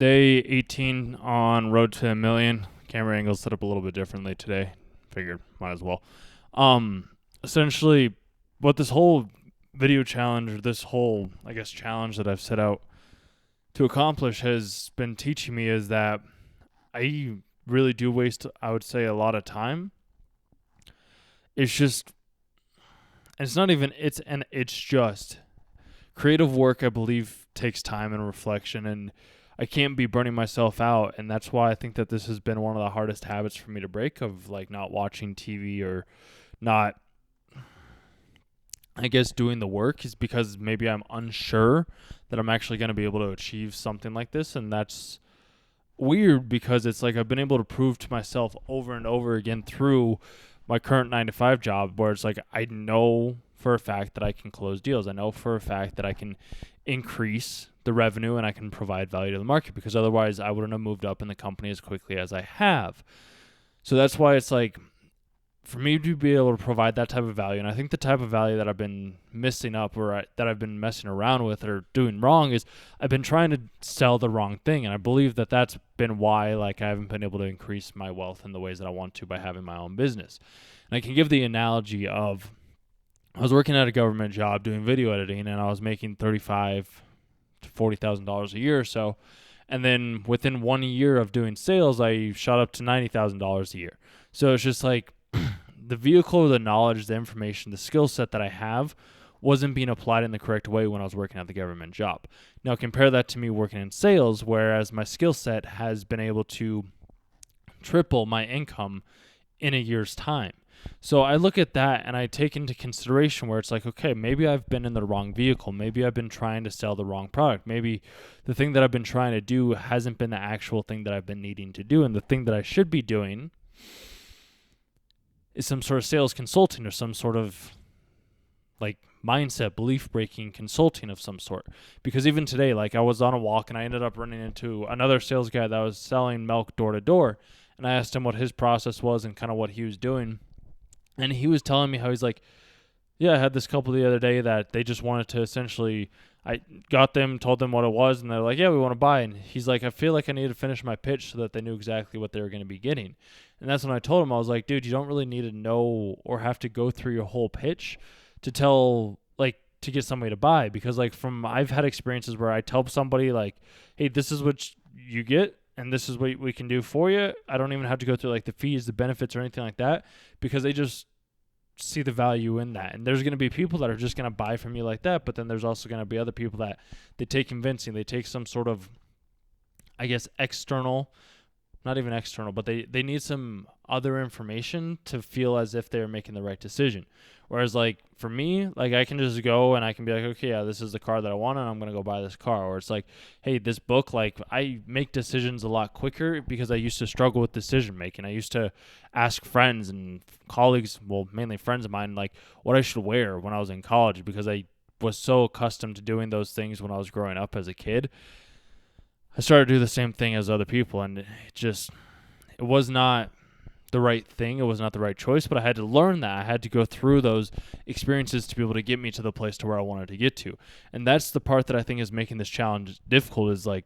Day 18 on Road to a Million. Camera angle set up a little bit differently today. Figured might as well. Essentially, what this whole video challenge, or this whole, challenge that I've set out to accomplish has been teaching me is that I really do waste, I would say, a lot of time. It's just, it's just creative work, I believe, takes time and reflection, and I can't be burning myself out. And that's why I think that this has been one of the hardest habits for me to break, of not watching TV or not, doing the work, is because maybe I'm unsure that I'm actually going to be able to achieve something like this. And that's weird, because it's like I've been able to prove to myself over and over again through my current 9-to-5 job, where it's like I know for a fact that I can close deals. I know for a fact that I can increase the revenue and I can provide value to the market, because otherwise I wouldn't have moved up in the company as quickly as I have. So that's why it's like, for me to be able to provide that type of value, and I think the type of value that I've been missing up, or that I've been messing around with or doing wrong, is I've been trying to sell the wrong thing. And I believe that that's been why I haven't been able to increase my wealth in the ways that I want to by having my own business. And I can give the analogy of, I was working at a government job doing video editing, and I was making $35,000 to $40,000 a year or so. And then within 1 year of doing sales, I shot up to $90,000 a year. So it's just like, the vehicle, the knowledge, the information, the skill set that I have wasn't being applied in the correct way when I was working at the government job. Now compare that to me working in sales, whereas my skill set has been able to triple my income in a year's time. So I look at that and I take into consideration where it's like, okay, maybe I've been in the wrong vehicle. Maybe I've been trying to sell the wrong product. Maybe the thing that I've been trying to do hasn't been the actual thing that I've been needing to do. And the thing that I should be doing is some sort of sales consulting, or some sort of mindset, belief breaking consulting of some sort. Because even today, I was on a walk and I ended up running into another sales guy that was selling milk door to door. And I asked him what his process was and kind of what he was doing. And he was telling me how he's like, yeah, I had this couple the other day that they just wanted to essentially, I got them, told them what it was, and they're like, yeah, we want to buy. And he's like, I feel like I need to finish my pitch so that they knew exactly what they were going to be getting. And that's when I told him, I was like, dude, you don't really need to know or have to go through your whole pitch to tell, to get somebody to buy. Because I've had experiences where I tell somebody hey, this is what you get and this is what we can do for you. I don't even have to go through the fees, the benefits, or anything like that, because they just see the value in that. And there's going to be people that are just going to buy from you like that, but then there's also going to be other people that they take convincing, they take some sort of, external, not even external, but they need some other information to feel as if they're making the right decision. Whereas for me, I can just go and I can be like, okay, yeah, this is the car that I want and I'm going to go buy this car. Or it's hey, this book, I make decisions a lot quicker because I used to struggle with decision making. I used to ask friends and colleagues, well, mainly friends of mine, what I should wear when I was in college, because I was so accustomed to doing those things when I was growing up as a kid. I started to do the same thing as other people, and it was not the right thing. It was not the right choice, but I had to learn that. I had to go through those experiences to be able to get me to the place to where I wanted to get to. And that's the part that I think is making this challenge difficult, is I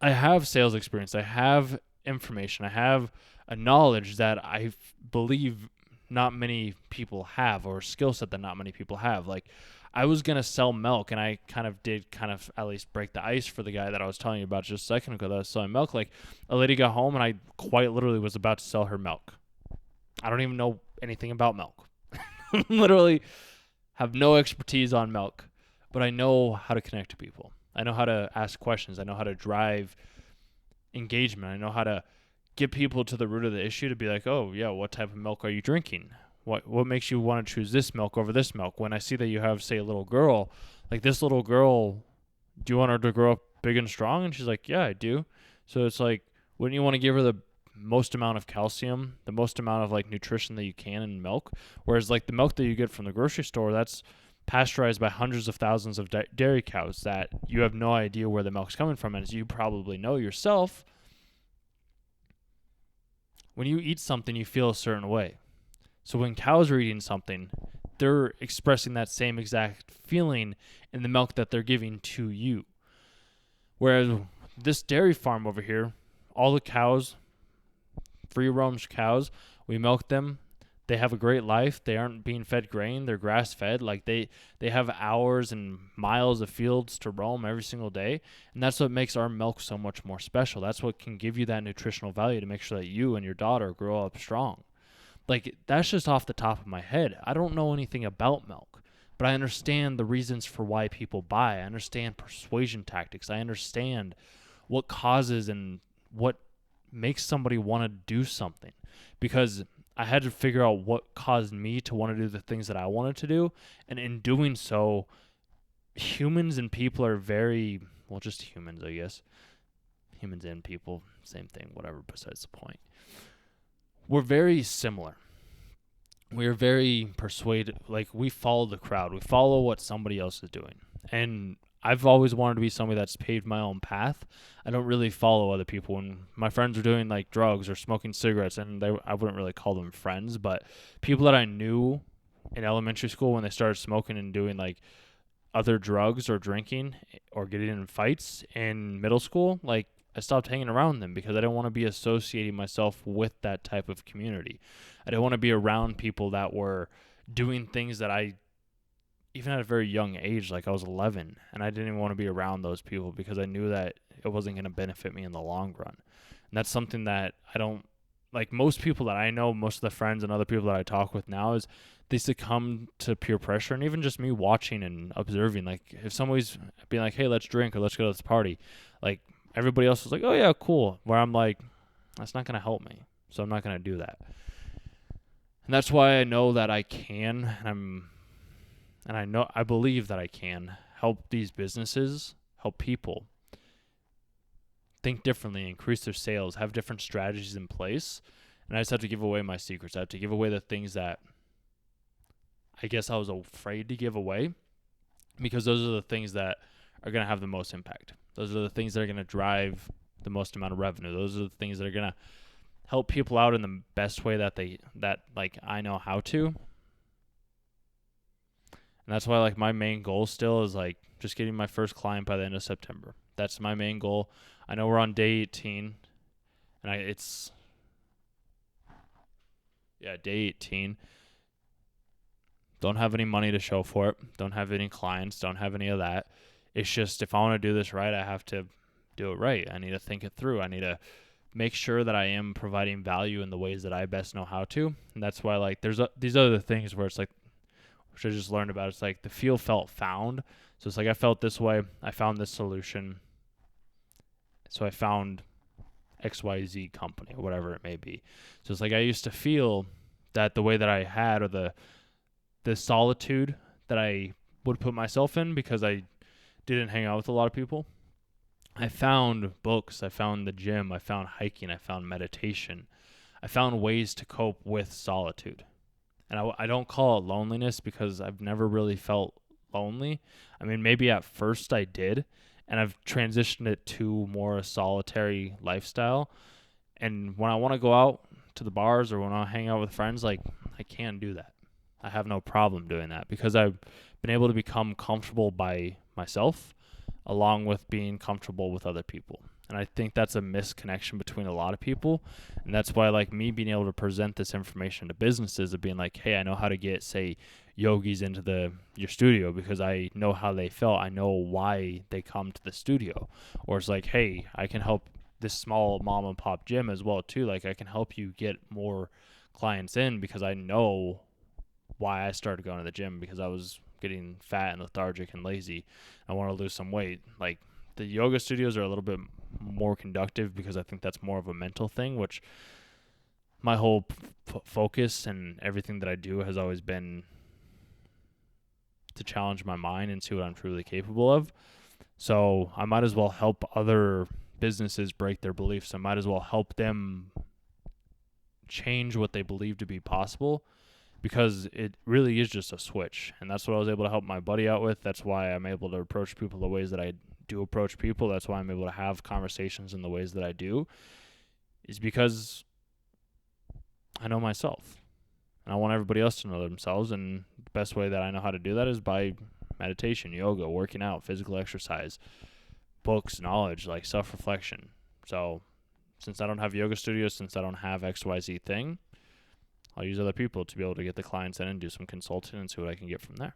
have sales experience. I have information. I have a knowledge that I believe not many people have, or a skill set that not many people have. I was going to sell milk, and I did at least break the ice for the guy that I was telling you about just a second ago that I was selling milk. A lady got home, and I quite literally was about to sell her milk. I don't even know anything about milk. Literally have no expertise on milk, but I know how to connect to people. I know how to ask questions. I know how to drive engagement. I know how to get people to the root of the issue, to be like, oh, yeah, what type of milk are you drinking? What makes you want to choose this milk over this milk? When I see that you have, say, a little girl, this little girl, do you want her to grow up big and strong? And she's like, yeah, I do. So it's wouldn't you want to give her the most amount of calcium, the most amount of nutrition that you can in milk? Whereas the milk that you get from the grocery store, that's pasteurized by hundreds of thousands of dairy cows that you have no idea where the milk's coming from. And as you probably know yourself, when you eat something, you feel a certain way. So when cows are eating something, they're expressing that same exact feeling in the milk that they're giving to you. Whereas this dairy farm over here, all the cows, free range cows, we milk them. They have a great life. They aren't being fed grain. They're grass fed. Like they have hours and miles of fields to roam every single day. And that's what makes our milk so much more special. That's what can give you that nutritional value to make sure that you and your daughter grow up strong. Like, that's just off the top of my head. I don't know anything about milk, but I understand the reasons for why people buy. I understand persuasion tactics. I understand what causes and what makes somebody want to do something, because I had to figure out what caused me to want to do the things that I wanted to do. And in doing so, humans and people are very, well, just humans, I guess. Humans and people, same thing, whatever, besides the point. We're very similar. We are very persuaded, like we follow the crowd. We follow what somebody else is doing. And I've always wanted to be somebody that's paved my own path. I don't really follow other people. When my friends are doing like drugs or smoking cigarettes, and I wouldn't really call them friends, but people that I knew in elementary school when they started smoking and doing like other drugs or drinking or getting in fights in middle school, like I stopped hanging around them because I didn't want to be associating myself with that type of community. I didn't want to be around people that were doing things that I, even at a very young age, like I was 11, and I didn't even want to be around those people because I knew that it wasn't going to benefit me in the long run. And that's something that I don't, like most people that I know, most of the friends and other people that I talk with now, is they succumb to peer pressure. And even just me watching and observing, like if somebody's being like, hey, let's drink or let's go to this party, like everybody else is like, oh yeah, cool. Where I'm like, that's not going to help me. So I'm not going to do that. And that's why I know that I can, I believe that I can help these businesses, help people think differently, increase their sales, have different strategies in place. And I just have to give away my secrets. I have to give away the things that I guess I was afraid to give away, because those are the things that are going to have the most impact. Those are the things that are going to drive the most amount of revenue. Those are the things that are going to help people out in the best way that I know how to. And that's why like my main goal still is like just getting my first client by the end of September. That's my main goal. I know we're on day 18, and day 18. Don't have any money to show for it. Don't have any clients. Don't have any of that. It's just, if I want to do this right, I have to do it right. I need to think it through. I need to make sure that I am providing value in the ways that I best know how to. And that's why like there's these other things where it's like, which I just learned about. It's like the feel, felt, found. So it's like I felt this way. I found this solution. So I found XYZ company or whatever it may be. So it's like I used to feel that the way that I had, or the solitude that I would put myself in because I didn't hang out with a lot of people. I found books, I found the gym, I found hiking, I found meditation. I found ways to cope with solitude. And I don't call it loneliness because I've never really felt lonely. I mean, maybe at first I did, and I've transitioned it to more a solitary lifestyle. And when I want to go out to the bars or when I hang out with friends, like I can do that. I have no problem doing that because I've been able to become comfortable by myself along with being comfortable with other people. And I think that's a misconnection between a lot of people. And that's why like me being able to present this information to businesses of being like, hey, I know how to get, say, yogis into your studio because I know how they felt. I know why they come to the studio. Or it's like, hey, I can help this small mom and pop gym as well too. Like I can help you get more clients in because I know why I started going to the gym, because I was getting fat and lethargic and lazy. I want to lose some weight. Like the yoga studios are a little bit more conductive because I think that's more of a mental thing, which my whole focus and everything that I do has always been to challenge my mind and see what I'm truly capable of. So I might as well help other businesses break their beliefs. I might as well help them change what they believe to be possible, because it really is just a switch. And that's what I was able to help my buddy out with. That's why I'm able to approach people the ways that I do approach people. That's why I'm able to have conversations in the ways that I do, is because I know myself. And I want everybody else to know themselves. And the best way that I know how to do that is by meditation, yoga, working out, physical exercise, books, knowledge, like self-reflection. So since I don't have yoga studios, since I don't have XYZ thing, I'll use other people to be able to get the clients in and do some consulting and see what I can get from there.